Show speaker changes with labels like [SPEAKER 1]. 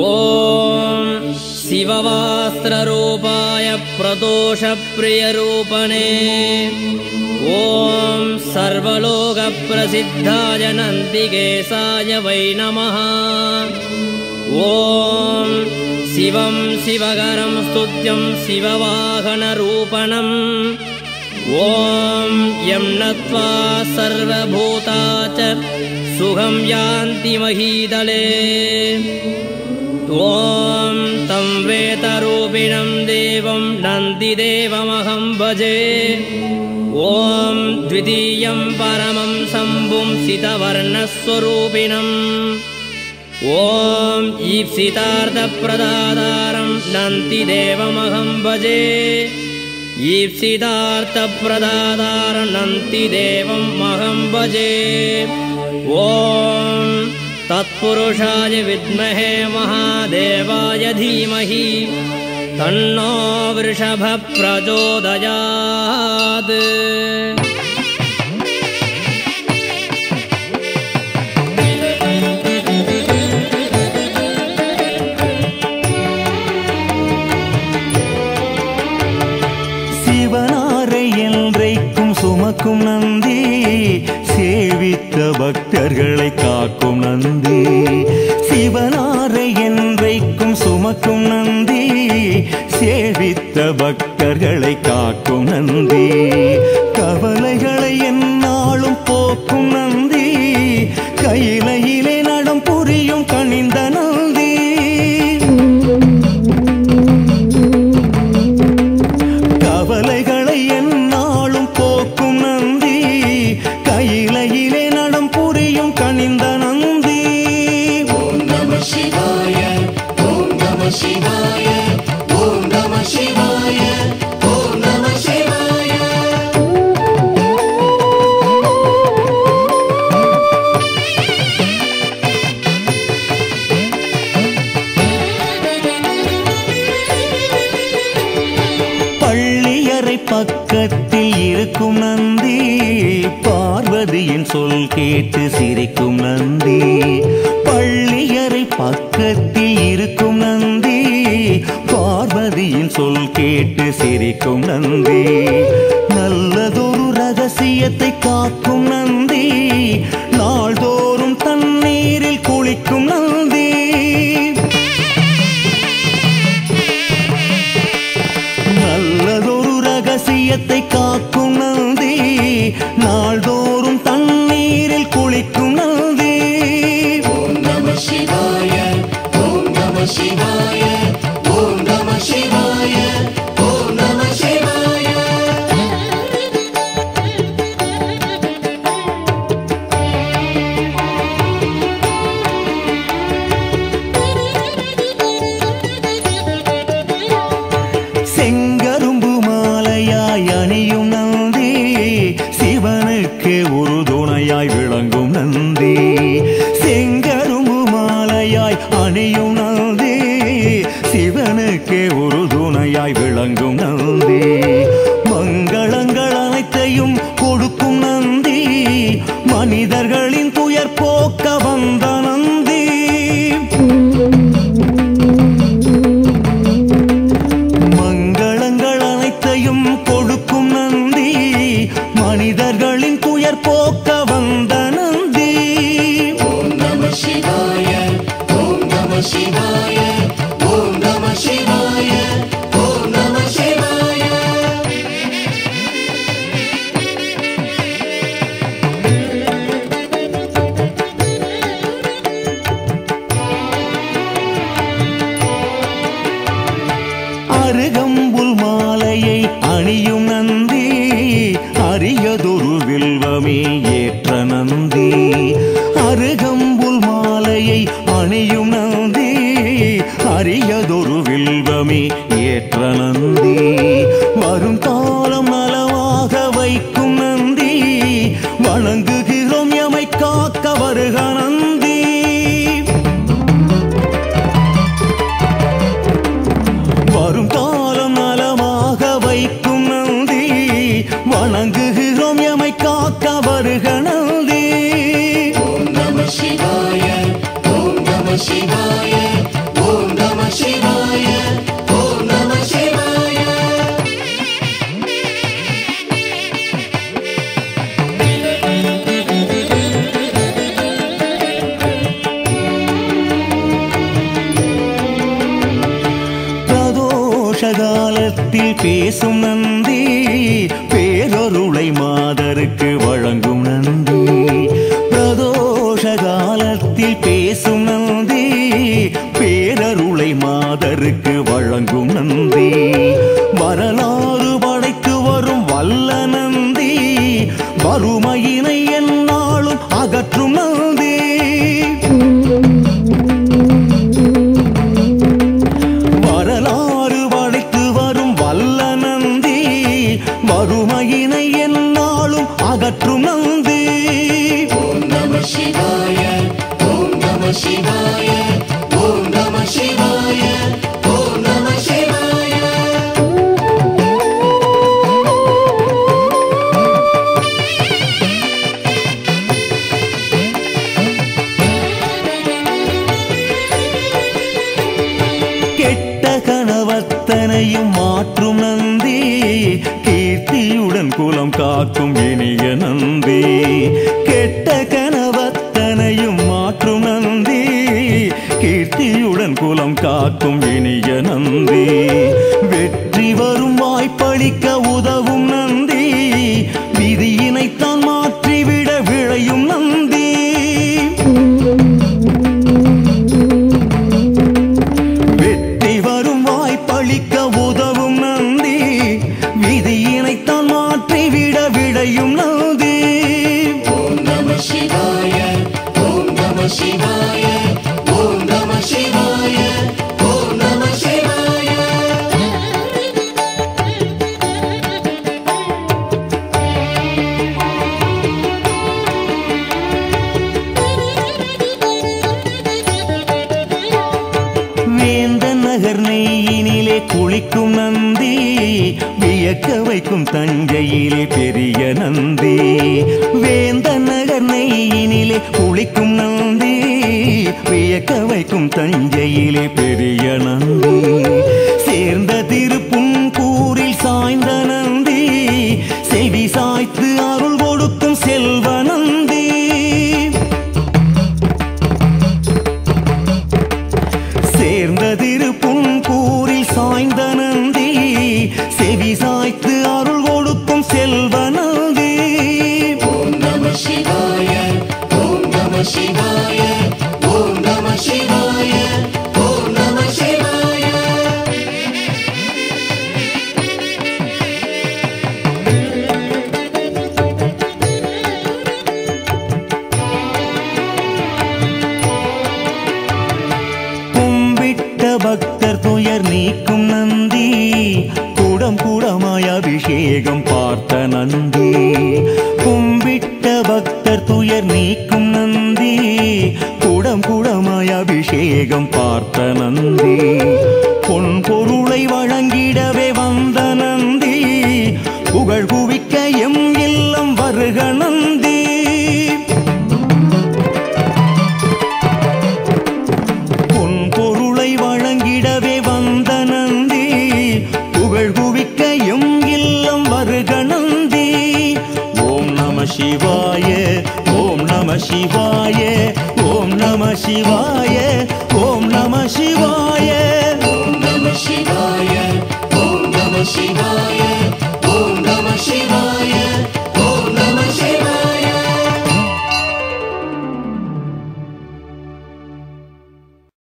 [SPEAKER 1] ஓம் சிவவாஸ்திரரூபாய பிரதோஷப்பிரியரூபணே ஓம் சர்வலோகப்பிரசித்தாய நந்திகேசாய வை நமः ஓம் சிவம் சிவகரம் ஸ்துத்யம் சிவவாகனரூபணம் ஓம் யம் நத்வா சர்வபூதா ச சுகம் யாந்தி மஹீதலே ஓம் தம் வேதரூபிணம் தேவம் நந்திதேவமஹம் பஜே ஓம் த்விதீயம் பரமம் சம்பும் சிதவர்ணஸ்வரூபிணம் ஓம் ஈப்சிதார்த்தப்பிரதாதாரம் நந்திதேவமஹம் பஜே ஈப்சிதார்த்தப்பிரதாதாரம் நந்திதேவம் மஹம் பஜே ஓம் तत्पुरुषाय विद्महे महादेवाय धीमहि तन्नो वृषभः प्रचोदयात्
[SPEAKER 2] சிவனாரை என்றைக்கும் சுமக்கும் நந்தி சேவித்த பக்தர்களை காக்கும் நந்தி சிவனாரை என்றைக்கும் சுமக்கும் நந்தி சேவித்த பக்தர்களை காக்கும் நந்தி கவலைகளை எந்நாளும் போக்கும் நந்தி கையிலையிலே நடம் புரியும் கனிந்த நந்தி கவலைகளை எந்நாளும் போக்கும் நந்தி கையிலையிலே நடம் புரியும் கனிந்த நந்தி
[SPEAKER 3] ஓம் நம சிவாய ஓம் நம சிவாய ஓம் நம சிவாய ஓம் நம சிவாய
[SPEAKER 2] பள்ளியறை பக்கத்தில் இருக்கும் நந்தி பார்வதியின் சொல் கேட்டு சிரிக்கும் நந்தி பள்ளியறை பக்கத்தில் இருக்கும் நந்தி பார்வதியின் சொல் கேட்டு சிரிக்கும் நந்தி நல்லதொரு ரகசியத்தை காக்கும் நந்தி நாள்தோறும் தண்ணீரில் குளிக்கும் நந்தி நல்லதொரு ரகசியத்தை காக்கும் நந்தி நாள்தோறும் தண்ணீரில் குளிக்கும் நந்தி
[SPEAKER 3] ஓம் நம சிவாய ஓம் நம சிவாய ஓம் நம சிவாய ஓம் நம சிவாய
[SPEAKER 2] செங்கரும்பு மாலையாய் அணியும் நந்தி சிவனுக்கு ஒரு துணையாய் விளங்கும் நந்தி செங்கரும்பு மாலையாய் அணியும் நந்தி சிவனுக்கு ஒரு துணையாய் விளங்கும் நந்தி மங்களங்கள் அனைத்தையும் கொடுக்கும் நந்தி மனிதர்களின் துயர் போக்க வந்த நந்தி மங்களங்கள் அனைத்தையும் கொடுக்கும் நந்தி மனிதர்களின் துயர் போக்க வந்த நந்தி
[SPEAKER 3] ஓம் நம சிவாய ஓம் நம சிவாய ஓம் நம சிவாய ஓம் நம சிவாய
[SPEAKER 2] அருகம்புல் மாலையை அணியும் நந்தி அரியதொரு வில்வமே ஏற்ற நந்தி அருகம்புல் மாலையை அணியும் நந்தி அரியதொரு வில்வமே ஏற்ற நந்தி வரும் காலம் நலமாக வைக்கும் நந்தி வணங்குகிறோம் எமை காக்க வருக நந்தி வரும் காலம் நலமாக வைக்கும் நந்தி வணங்குகிறோம் எமை காக்க வருக நந்தி
[SPEAKER 3] ஓம் நம சிவாய
[SPEAKER 2] காலத்தில் பேசும் நந்தி பேரொருளை மாதருக்கு வழங்கும் நந்தி பிரதோஷ காலத்தில் பேசும் நந்தி பேரருளை மாதருக்கு வழங்கும் நந்தி வரலாறு படைத்து வரும் வல்ல நந்தி வறுமையினை எந்நாளும் அகற்றும் நந்தி வரலாறு படைத்து வரும் வல்ல நந்தி வறுமையினை எந்நாளும் அகற்றும் நந்தி
[SPEAKER 3] ஓம் நம சிவாய ஓம் நம சிவாய ஓம் நம சிவாய ஓம் நம சிவாய
[SPEAKER 2] கெட்ட கனவத்தனையும் மாற்றும் நந்தி கீர்த்தியுடன் குலம் காக்கும் இனிய நந்தி கெட்ட கனவத்தனையும் மாற்றும் நந்தி கீர்த்தியுடன் குலம் காக்கும் இனிய நந்தி வெற்றி வரும் வாய்ப்பளிக்க உதவும் நந்தி விதியினைத்தான் மாற்றிவிட விளையும் நந்தி வெற்றி வரும் வாய்ப்பளிக்க உதவும் நந்தி விதியினைத்தான் மாற்றிவிட விளையும் நந்தி
[SPEAKER 3] ஓம் நம சிவாய ஓம் நம சிவாய ஓம் நம சிவாய ஓம் நம சிவாய
[SPEAKER 2] வேந்தன் நகர் நெய்யினிலே குளிக்கும் நந்தி வியக்க வைக்கும் தஞ்சையிலே பெரிய நந்தி வேந்தன் நகர் நெய்யினிலே குளிக்கும் நந்தி வியக்க வைக்கும் தஞ்சையிலே பெரிய நந்தி சேர்ந்த திருப்புன்கூரில் சாய்ந்த நந்தி செவி சாய்த்து அருள் கொடுக்கும் செல்வ நந்தி சேர்ந்த திருப்புன்கூரில் சாய்ந்த நந்தி செவி சாய்த்து அருள் கொடுக்கும் செல்வ நந்தி
[SPEAKER 3] ஓம் நம சிவாய ஓம் நம சிவாய ஓம் நம சிவாய ஓம் நம சிவாய
[SPEAKER 2] கும்பிட்ட பக்தர் துயர் நீக்கும் நந்தி கூடம் கூடமாய் அபிஷேகம் பார்த்த நந்தி கும்பிட்ட பக்தர் துயர் நீக்கும் நந்தி கூடம் கூடமாய் அபிஷேகம் பார்த்த நந்தி பொன் பொருளை வழங்கிடவே வந்த நந்தி புகழ் குவிக்க எம் இல்லம் வருக நந்தி பொன் பொருளை வழங்கிடவே வந்த நந்தி புகழ் குவிக்க எம் இல்லம் வருக நந்தி ஓம் நம சிவாய ஓம் நம சிவாய ஓம் நம சிவாய ஓம் நம சிவாய